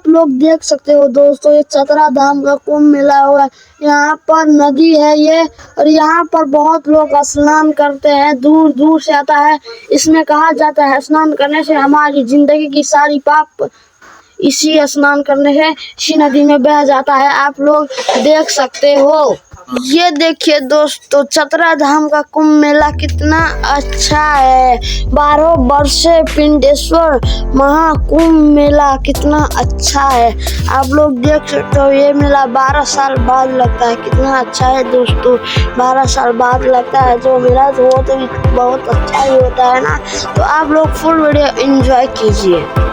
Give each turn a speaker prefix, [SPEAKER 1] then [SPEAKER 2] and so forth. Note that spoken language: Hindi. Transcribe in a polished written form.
[SPEAKER 1] आप लोग देख सकते हो दोस्तों, ये चतरा धाम का कुंभ मेला हुआ। यहाँ पर नदी है ये, और यहाँ पर बहुत लोग स्नान करते हैं, दूर दूर से आता है। इसमें कहा जाता है स्नान करने से हमारी जिंदगी की सारी पाप इसी स्नान करने से इसी नदी में बह जाता है। आप लोग देख सकते हो। ये देखिए दोस्तों, चतरा धाम का कुंभ मेला कितना अच्छा है। 12 वर्षे पिंडेश्वर महाकुंभ मेला कितना अच्छा है। आप लोग देख सकते हो, ये मेला 12 साल बाद लगता है। कितना अच्छा है दोस्तों, 12 साल बाद लगता है जो मेला, तो वो तो बहुत अच्छा ही होता है ना। तो आप लोग फुल वीडियो एंजॉय कीजिए।